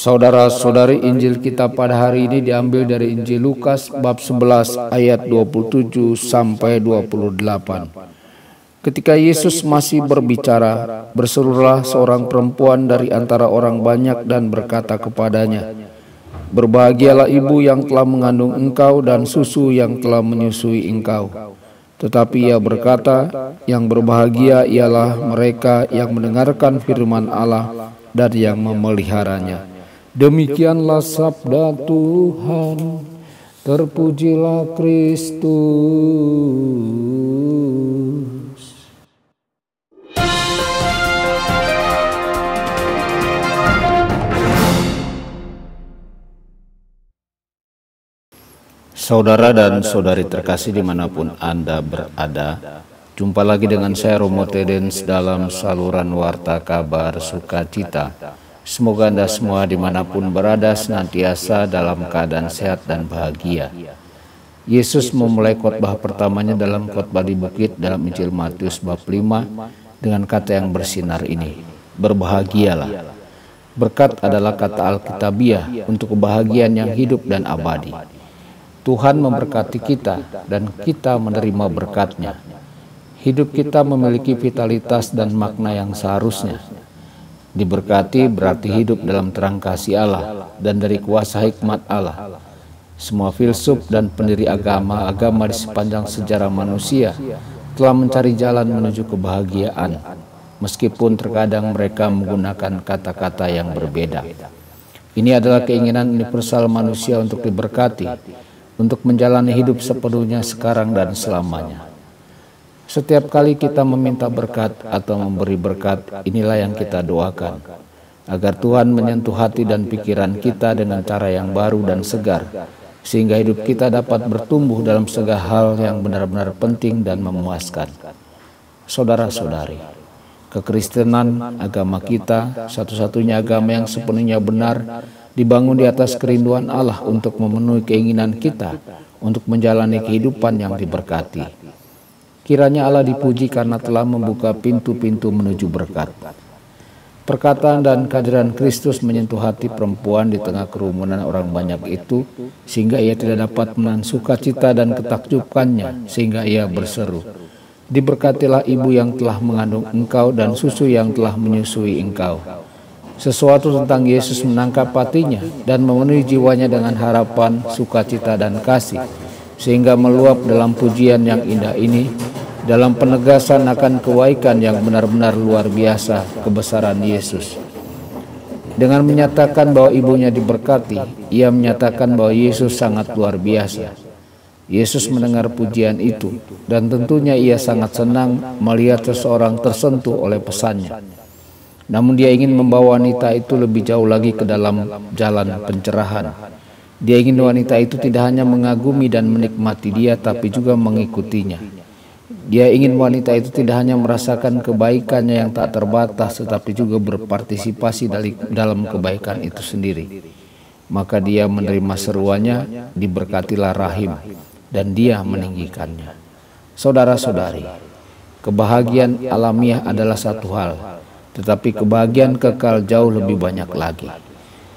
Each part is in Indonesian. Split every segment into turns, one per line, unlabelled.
Saudara-saudari, Injil kita pada hari ini diambil dari Injil Lukas bab 11 ayat 27 sampai 28. Ketika Yesus masih berbicara, berserulah seorang perempuan dari antara orang banyak dan berkata kepadanya, "Berbahagialah ibu yang telah mengandung engkau dan susu yang telah menyusui engkau." Tetapi ia berkata, "Yang berbahagia ialah mereka yang mendengarkan firman Allah dan yang memeliharanya." Demikianlah sabda Tuhan. Terpujilah Kristus. Saudara dan saudari terkasih dimanapun Anda berada, jumpa lagi dengan saya Romo Tedens dalam saluran Warta Kabar Sukacita. Semoga Anda semua dimanapun berada senantiasa dalam keadaan sehat dan bahagia. Yesus memulai khotbah pertamanya dalam khotbah di bukit dalam Injil Matius bab 5 dengan kata yang bersinar ini, "Berbahagialah." Berkat adalah kata Alkitabiah untuk kebahagiaan yang hidup dan abadi. Tuhan memberkati kita dan kita menerima berkat-Nya. Hidup kita memiliki vitalitas dan makna yang seharusnya. Diberkati berarti hidup dalam terang kasih Allah dan dari kuasa hikmat Allah. Semua filsuf dan pendiri agama-agama di sepanjang sejarah manusia telah mencari jalan menuju kebahagiaan, meskipun terkadang mereka menggunakan kata-kata yang berbeda. Ini adalah keinginan universal manusia untuk diberkati, untuk menjalani hidup sepenuhnya sekarang dan selamanya. Setiap kali kita meminta berkat atau memberi berkat, inilah yang kita doakan, agar Tuhan menyentuh hati dan pikiran kita dengan cara yang baru dan segar, sehingga hidup kita dapat bertumbuh dalam segala hal yang benar-benar penting dan memuaskan. Saudara-saudari, kekristenan, agama kita, satu-satunya agama yang sepenuhnya benar, dibangun di atas kerinduan Allah untuk memenuhi keinginan kita untuk menjalani kehidupan yang diberkati. Kiranya Allah dipuji karena telah membuka pintu-pintu menuju berkat. Perkataan dan kehadiran Kristus menyentuh hati perempuan di tengah kerumunan orang banyak itu, sehingga ia tidak dapat menahan sukacita dan ketakjubannya, sehingga ia berseru, "Diberkatilah ibu yang telah mengandung engkau dan susu yang telah menyusui engkau." Sesuatu tentang Yesus menangkap hatinya dan memenuhi jiwanya dengan harapan, sukacita, dan kasih, sehingga meluap dalam pujian yang indah ini, dalam penegasan akan kebaikan yang benar-benar luar biasa kebesaran Yesus. Dengan menyatakan bahwa ibunya diberkati, ia menyatakan bahwa Yesus sangat luar biasa. Yesus mendengar pujian itu, dan tentunya ia sangat senang melihat seseorang tersentuh oleh pesannya. Namun dia ingin membawa wanita itu lebih jauh lagi ke dalam jalan pencerahan. Dia ingin wanita itu tidak hanya mengagumi dan menikmati dia, tapi juga mengikutinya. Dia ingin wanita itu tidak hanya merasakan kebaikannya yang tak terbatas, tetapi juga berpartisipasi dalam kebaikan itu sendiri. Maka dia menerima seruannya, "Diberkatilah rahim," dan dia meninggikannya. Saudara-saudari, kebahagiaan alamiah adalah satu hal, tetapi kebahagiaan kekal jauh lebih banyak lagi.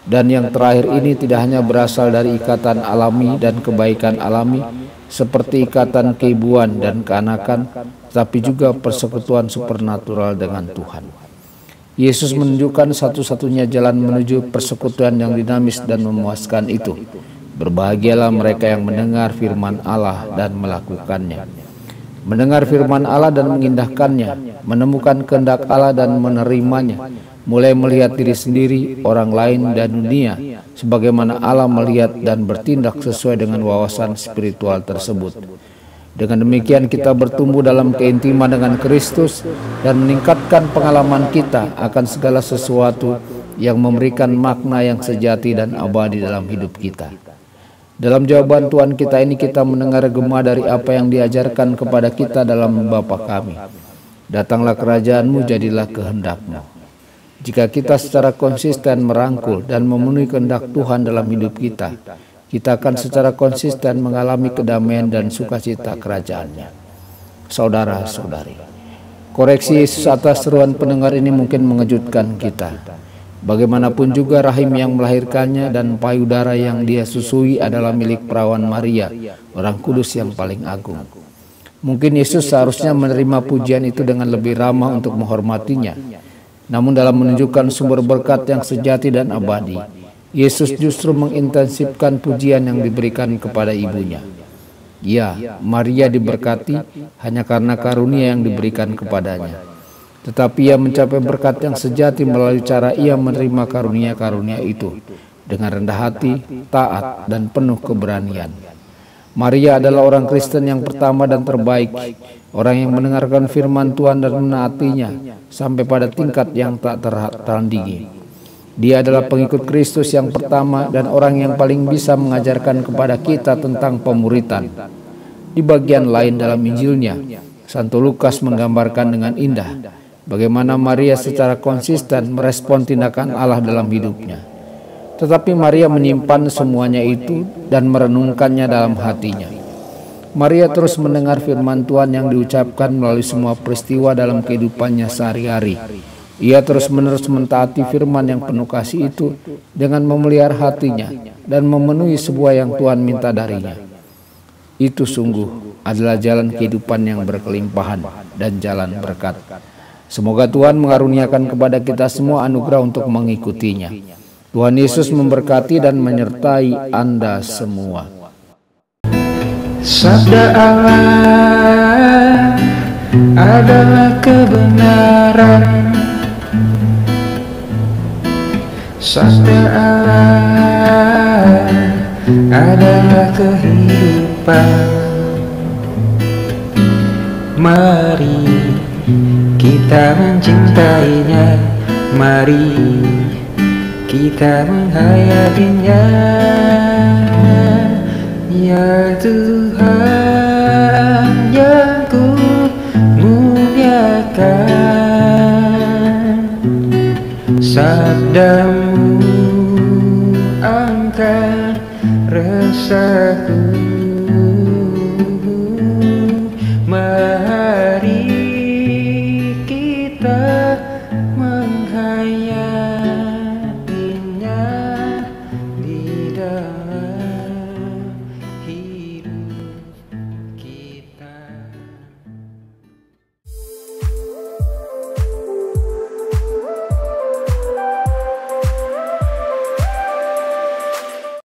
Dan yang terakhir ini tidak hanya berasal dari ikatan alami dan kebaikan alami, seperti ikatan keibuan dan keanakan, tapi juga persekutuan supernatural dengan Tuhan. Yesus menunjukkan satu-satunya jalan menuju persekutuan yang dinamis dan memuaskan itu. Berbahagialah mereka yang mendengar firman Allah dan melakukannya. Mendengar firman Allah dan mengindahkannya, menemukan kehendak Allah dan menerimanya, mulai melihat diri sendiri, orang lain, dan dunia sebagaimana Allah melihat dan bertindak sesuai dengan wawasan spiritual tersebut. Dengan demikian kita bertumbuh dalam keintiman dengan Kristus dan meningkatkan pengalaman kita akan segala sesuatu yang memberikan makna yang sejati dan abadi dalam hidup kita. Dalam jawaban Tuhan kita ini kita mendengar gema dari apa yang diajarkan kepada kita dalam Bapa kami. "Datanglah kerajaan-Mu, jadilah kehendak-Mu." Jika kita secara konsisten merangkul dan memenuhi kehendak Tuhan dalam hidup kita, kita akan secara konsisten mengalami kedamaian dan sukacita kerajaan-Nya. Saudara-saudari, koreksi Yesus atas seruan pendengar ini mungkin mengejutkan kita. Bagaimanapun juga rahim yang melahirkannya dan payudara yang dia susui adalah milik perawan Maria, orang kudus yang paling agung. Mungkin Yesus seharusnya menerima pujian itu dengan lebih ramah untuk menghormatinya. Namun dalam menunjukkan sumber berkat yang sejati dan abadi, Yesus justru mengintensifkan pujian yang diberikan kepada ibunya. Ya, Maria diberkati hanya karena karunia yang diberikan kepadanya. Tetapi ia mencapai berkat yang sejati melalui cara ia menerima karunia-karunia itu dengan rendah hati, taat, dan penuh keberanian. Maria adalah orang Kristen yang pertama dan terbaik, orang yang mendengarkan firman Tuhan dan menaatinya sampai pada tingkat yang tak tertandingi. Dia adalah pengikut Kristus yang pertama dan orang yang paling bisa mengajarkan kepada kita tentang pemuritan. Di bagian lain dalam Injilnya, Santo Lukas menggambarkan dengan indah bagaimana Maria secara konsisten merespon tindakan Allah dalam hidupnya. Tetapi Maria menyimpan semuanya itu dan merenungkannya dalam hatinya. Maria terus mendengar firman Tuhan yang diucapkan melalui semua peristiwa dalam kehidupannya sehari-hari. Ia terus-menerus mentaati firman yang penuh kasih itu dengan memelihara hatinya dan memenuhi sebuah yang Tuhan minta darinya. Itu sungguh adalah jalan kehidupan yang berkelimpahan dan jalan berkat. Semoga Tuhan mengaruniakan kepada kita semua anugerah untuk mengikutinya. Tuhan Yesus memberkati dan menyertai Anda semua.
Sabda Allah adalah kebenaran. Sabda Allah adalah kehidupan. Mari kita mencintainya, mari kita menghayatinya. Ya Tuhan yang ku muliakan, sabdamu angkat resahku.